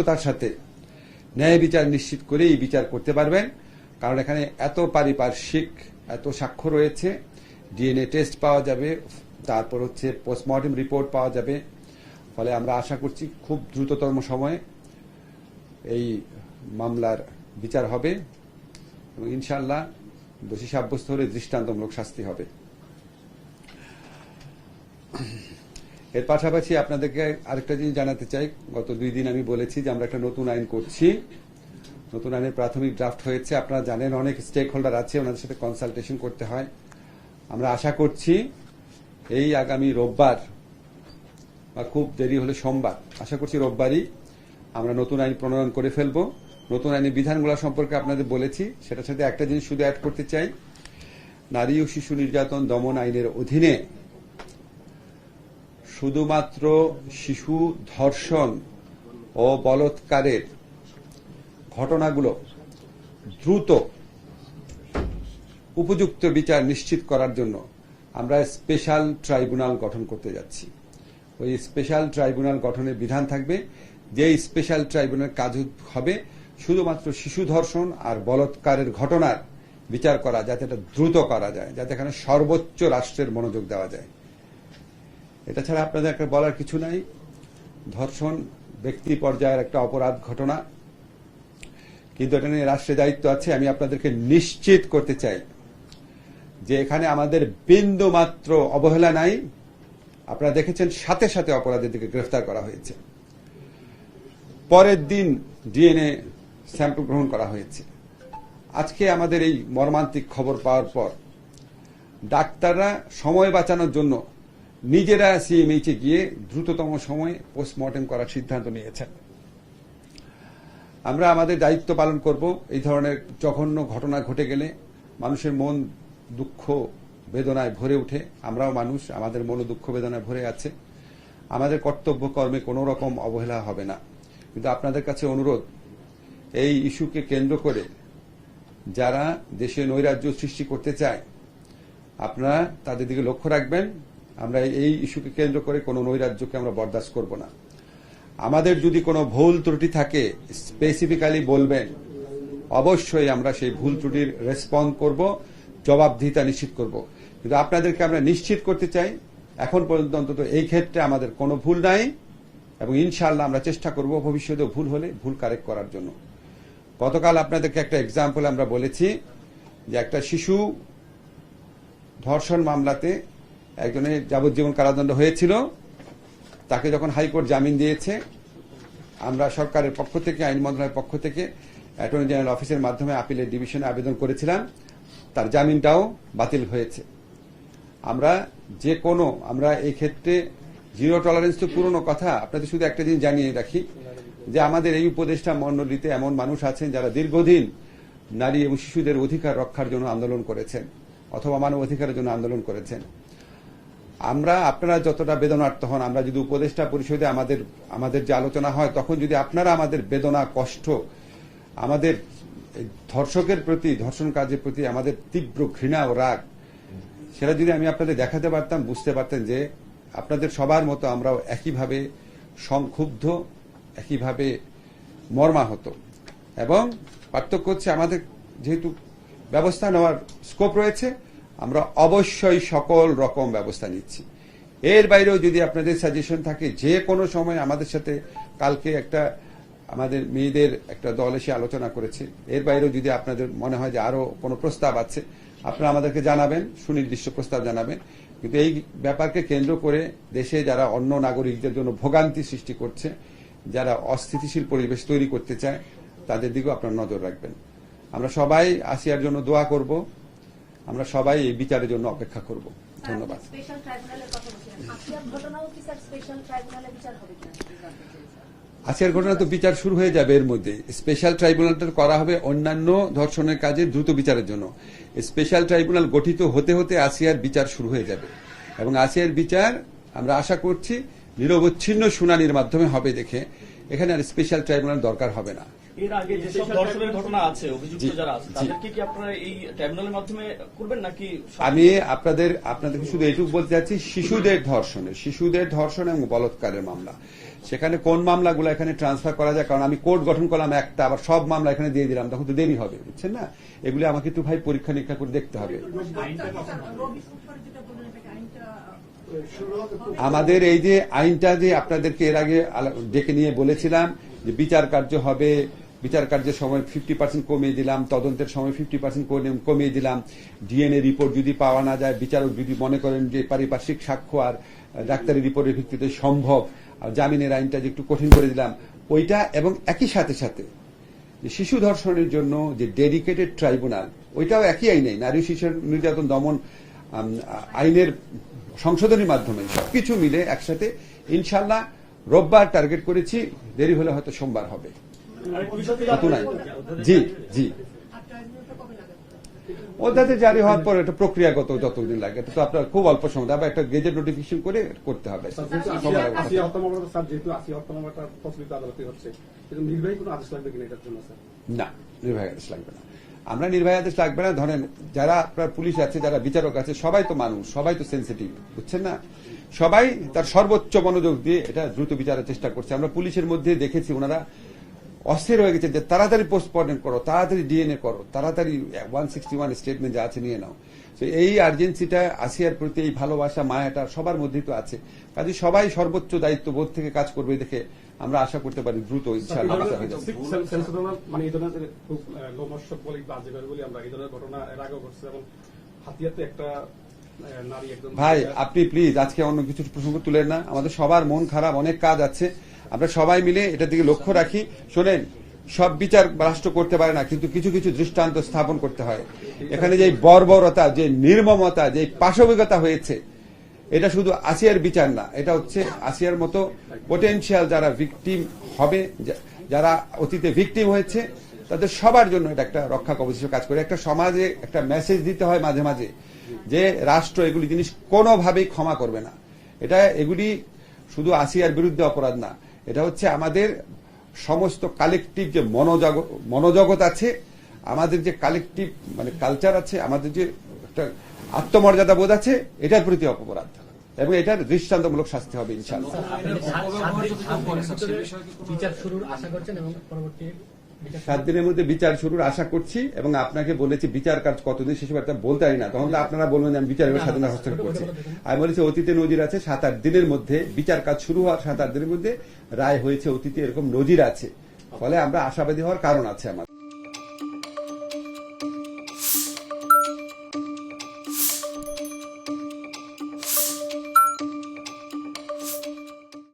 দ্রুততার সাথে ন্যায় বিচার নিশ্চিত করে এই বিচার করতে পারবেন। কারণ এখানে এত পারিপার্শ্বিক, এত সাক্ষ্য রয়েছে, ডিএনএ টেস্ট পাওয়া যাবে, তারপর হচ্ছে পোস্টমর্টেম রিপোর্ট পাওয়া যাবে। ফলে আমরা আশা করছি খুব দ্রুততম সময়ে এই মামলার বিচার হবে এবং ইনশাআল্লাহ দোষী সাব্যস্ত হলে দৃষ্টান্তমূলক শাস্তি হবে। এর পাশাপাশি আপনাদেরকে আরেকটা জিনিস জানাতে চাই, গত 2 দিন আমি বলেছি যে আমরা একটা নতুন আইন করছি। নতুন আইনের প্রাথমিক ড্রাফট হয়েছে। আপনারা জানেন অনেক স্টেক হোল্ডার আছে, ওনাদের সাথে কনসালটেশন করতে হয়। আমরা আশা করছি এই আগামী রোববার বা খুব দেরি হলে সোমবার, আশা করছি রোববারই আমরা নতুন আইন প্রণয়ন করে ফেলব। নতুন আইনের বিধানগুলো সম্পর্কে আপনাদের বলেছি। সেটার সাথে একটা জিনিস শুধু অ্যাড করতে চাই, নারী ও শিশু নির্যাতন দমন আইনের অধীনে শুধুমাত্র শিশু ধর্ষণ ও বলাৎকারের ঘটনাগুলো দ্রুত উপযুক্ত বিচার নিশ্চিত করার জন্য আমরা স্পেশাল ট্রাইব্যুনাল গঠন করতে যাচ্ছি। ওই স্পেশাল ট্রাইব্যুনাল গঠনের বিধান থাকবে, যে স্পেশাল ট্রাইব্যুনাল কাজ হবে শুধুমাত্র শিশু ধর্ষণ আর বলাৎকারের ঘটনার বিচার করা, যাতে এটা দ্রুত করা যায়, যাতে এখানে সর্বোচ্চ রাষ্ট্রের মনোযোগ দেওয়া যায়। এটা ছাড়া আপনাদের একটা বলার কিছু নাই। ধর্ষণ ব্যক্তি পর্যায়ের একটা অপরাধ ঘটনা, কিন্তু এটা নিয়ে রাষ্ট্রের দায়িত্ব আছে। আমি আপনাদেরকে নিশ্চিত করতে চাই যে এখানে আমাদের বিন্দু মাত্র অবহেলা নাই। আপনারা দেখেছেন সাথে সাথে অপরাধীদেরকে গ্রেফতার করা হয়েছে, পরের দিন ডিএনএ স্যাম্পল গ্রহণ করা হয়েছে। আজকে আমাদের এই মর্মান্তিক খবর পাওয়ার পর ডাক্তাররা সময় বাঁচানোর জন্য নিজেরা সিএমএইচে গিয়ে দ্রুততম সময়ে পোস্টমর্টেম করার সিদ্ধান্ত নিয়েছেন। আমরা আমাদের দায়িত্ব পালন করব। এই ধরনের জঘন্য ঘটনা ঘটে গেলে মানুষের মন দুঃখ বেদনায় ভরে উঠে। আমরাও মানুষ, আমাদের মন দুঃখ বেদনায় ভরে আছে। আমাদের কর্তব্য কর্মে কোনো রকম অবহেলা হবে না। কিন্তু আপনাদের কাছে অনুরোধ, এই ইস্যুকে কেন্দ্র করে যারা দেশে নৈরাজ্য সৃষ্টি করতে চায়, আপনারা তাদের দিকে লক্ষ্য রাখবেন। আমরা এই ইস্যুকে কেন্দ্র করে কোনো নৈরাজ্যকে আমরা বরদাস্ত করব না। আমাদের যদি কোনো ভুল ত্রুটি থাকে স্পেসিফিক্যালি বলবেন, অবশ্যই আমরা সেই ভুল ত্রুটির রেসপন্ড করব, জবাবদিহিতা নিশ্চিত করব। কিন্তু আপনাদেরকে আমরা নিশ্চিত করতে চাই এখন পর্যন্ত অন্তত এই ক্ষেত্রে আমাদের কোনো ভুল নাই এবং ইনশাআল্লাহ আমরা চেষ্টা করব ভবিষ্যতে ভুল হলে ভুল কারেক্ট করার জন্য। গতকাল আপনাদেরকে একটা এক্সাম্পল আমরা বলেছি যে একটা শিশু ধর্ষণ মামলাতে একজনের যাবজ্জীবন কারাদণ্ড হয়েছিল, তাকে যখন হাইকোর্ট জামিন দিয়েছে, আমরা সরকারের পক্ষ থেকে, আইন মন্ত্রণালয়ের পক্ষ থেকে অ্যাটর্নি জেনারেল অফিসের মাধ্যমে আপিলের ডিভিশনে আবেদন করেছিলাম। তার জামিনটাও বাতিল হয়েছে। আমরা এই ক্ষেত্রে জিরো টলারেন্স তো পুরনো কথা। আপনাদের শুধু একটা জিনিস জানিয়ে রাখি যে আমাদের এই উপদেষ্টা মণ্ডলীতে এমন মানুষ আছেন যারা দীর্ঘদিন নারী এবং শিশুদের অধিকার রক্ষার জন্য আন্দোলন করেছেন অথবা মানব অধিকারের জন্য আন্দোলন করেছেন। আপনারা যতটা বেদনার্ত হন, আমরা যদি উপদেষ্টা পরিষদে আমাদের যে আলোচনা হয়, তখন যদি আপনারা আমাদের বেদনা, কষ্ট, আমাদের ধর্ষকের প্রতি, ধর্ষণ কাজের প্রতি আমাদের তীব্র ঘৃণা ও রাগ, সেটা যদি আমি আপনাদের দেখাতে পারতাম, বুঝতে পারতেন যে আপনাদের সবার মতো আমরাও একইভাবে সংক্ষুব্ধ, একইভাবে মর্মাহত। এবং পার্থক্য হচ্ছে আমাদের যেহেতু ব্যবস্থা নেওয়ার স্কোপ রয়েছে, আমরা অবশ্যই সকল রকম ব্যবস্থা নিচ্ছি। এর বাইরেও যদি আপনাদের সাজেশন থাকে, যে কোনো সময় আমাদের সাথে, কালকে আমাদের মেয়েদের একটা দল এসে আলোচনা করেছে, এর বাইরেও যদি আপনাদের মনে হয় যে আরো কোনো প্রস্তাব আছে, আপনারা আমাদেরকে জানাবেন, সুনির্দিষ্ট প্রস্তাব জানাবেন। কিন্তু এই ব্যাপারকে কেন্দ্র করে দেশে যারা অন্য নাগরিকদের জন্য ভোগান্তি সৃষ্টি করছে, যারা অস্থিতিশীল পরিবেশ তৈরি করতে চায়, তাদের দিকেও আপনারা নজর রাখবেন। আমরা সবাই আসিয়ার জন্য দোয়া করব, আমরা সবাই এই বিচারের জন্য অপেক্ষা করব। ধন্যবাদ। আসিয়ার ঘটনা তো বিচার শুরু হয়ে যাবে এর মধ্যে। স্পেশাল ট্রাইব্যুনালটা করা হবে অন্যান্য ধর্ষণের কাজে দ্রুত বিচারের জন্য। স্পেশাল ট্রাইব্যুনাল গঠিত হতে হতে আসিয়ার বিচার শুরু হয়ে যাবে এবং আসিয়ার বিচার আমরা আশা করছি নিরবচ্ছিন্ন শুনানির মাধ্যমে হবে দেখে। এখানে আর স্পেশাল ট্রাইব্যুনাল দরকার হবে না। এর আগে যেসব ধর্ষণের ঘটনা আছে, অভিযুক্ত যারা আছে, তাদেরকে কি আপনারা এই ট্রাইব্যুনালের মাধ্যমে করবেন নাকি? আমি আপনাদেরকে শুধু এইটুকু বলতে চাচ্ছি, শিশুদের ধর্ষণ এবং বলাৎকারের মামলা, সেখানে কোন মামলাগুলো এখানে ট্রান্সফার করা যায়, কারণ আমি কোর্ট গঠন করলাম একটা, আবার সব মামলা এখানে দিয়ে দিলাম, তখন তো দেরি হবে, বুঝছেন না? এগুলি আমাকে একটু ভাই পরীক্ষা নিরীক্ষা করে দেখতে হবে। আমাদের এই যে আইনটা যে আপনাদেরকে এর আগে ডেকে নিয়ে বলেছিলাম যে বিচার কার্য হবে, বিচার কার্যের সময় 50% কমিয়ে দিলাম, তদন্তের সময় 50% কমিয়ে দিলাম, ডিএনএ রিপোর্ট যদি পাওয়া না যায়, বিচারক যদি মনে করেন যে পারিপার্শ্বিক সাক্ষ্য আর ডাক্তারি রিপোর্টের ভিত্তিতে সম্ভব, আর জামিনের আইনটা যে একটু কঠিন করে দিলাম ওইটা, এবং একই সাথে সাথে যে শিশু ধর্ষণের জন্য যে ডেডিকেটেড ট্রাইব্যুনাল, ওইটাও একই আইনে, নারী শিশু নির্যাতন দমন আইনের সংশোধনীর মাধ্যমে সবকিছু মিলে একসাথে ইনশাল্লাহ রোববার টার্গেট করেছি, দেরি হলে হয়তো সোমবার হবে। জি জি, অধ্যাদেশ জারি হওয়ার পর এটা প্রক্রিয়াগত যতদিন লাগে, এটা তো আপনার খুব অল্প সময়, আবার একটা গেজেট নোটিফিকেশন করে করতে হবে। না, নির্বাহী আদেশ লাগবে না। আমরা নির্বাহী আদেশ লাগবে না, ধরেন যারা আপনার পুলিশ আছে, যারা বিচারক আছে, সবাই তো মানুষ, সবাই তো সেন্সিটিভ, বুঝছেন না? সবাই তার সর্বোচ্চ মনোযোগ দিয়ে এটা দ্রুত বিচারের চেষ্টা করছে। আমরা পুলিশের মধ্যে দেখেছি ওনারা অস্থির হয়ে গেছে যে তাড়াতাড়ি পোস্টমর্টেম করো, তাড়াতাড়ি ডিএনএ করো, তাড়াতাড়ি 161 স্টেটমেন্ট যা আছে নিয়ে নাও। তো এই আর্জেন্সিটা, আসিয়ার প্রতি এই ভালোবাসা, মায়াটা সবার মধ্যেই তো আছে। কাজে সবাই সর্বোচ্চ দায়িত্ব বোধ থেকে কাজ করবে দেখে আমরা আশা করতে পারি দ্রুত ইনশাআল্লাহ হয়ে যাবে। মানে এই ধরনের খুব লোমহর্ষক বলি বাজেভাবে বলি আমরা, এই ধরনের ঘটনা এর আগেও ঘটছে, এবং হাতিয়াতে একটা নারী একদম। ভাই আপনি প্লিজ আজকে অন্য কিছু প্রসঙ্গ তুলেন না, আমাদের সবার মন খারাপ, অনেক কাজ আছে, আমরা সবাই মিলে এটার দিকে লক্ষ্য রাখি। শোনেন, সব বিচার রাষ্ট্র করতে পারে না, কিন্তু কিছু কিছু দৃষ্টান্ত স্থাপন করতে হয়। এখানে যে বর্বরতা, যে নির্মমতা, যে পাশবিকতা হয়েছে, এটা শুধু আসিয়ার বিচার না, এটা হচ্ছে আসিয়ার মতো পোটেনশিয়াল যারা ভিকটিম হবে, যারা অতীতে ভিকটিম হয়েছে, তাদের সবার জন্য এটা একটা রক্ষা কবচ হিসেবে কাজ করে। একটা সমাজে একটা মেসেজ দিতে হয় মাঝে মাঝে যে রাষ্ট্র এগুলি জিনিস কোনোভাবেই ক্ষমা করবে না। এটা এগুলি শুধু আসিয়ার বিরুদ্ধে অপরাধ না, এটা হচ্ছে আমাদের সমস্ত কালেকটিভ যে মনোজগৎ আছে, আমাদের যে কালেকটিভ মানে কালচার আছে, আমাদের যে একটা আত্মমর্যাদা বোধ আছে, এটার প্রতি অপরাধ, এবং এটার দৃষ্টান্তমূলক শাস্তি হবে ইনশাআল্লাহ। বিচার শুরুর আশা করছেন এবং পরবর্তী 7 দিনের মধ্যে বিচার শুরুর আশা করছি, এবং আপনাকে বলেছি বিচার কাজ কতদিন সেসব একটা বলতে পারি না, তখন তো আপনারা বলবেন আমি বিচারের স্বাধীনতা হস্তক্ষেপ করছি। আমি বলেছি অতীতে নজির আছে, 7-8 দিনের মধ্যে বিচার কাজ শুরু হওয়ার 7-8 দিনের মধ্যে রায় হয়েছে, অতীতে এরকম নজির আছে, ফলে আমরা আশাবাদী হওয়ার কারণ আছে আমাদের।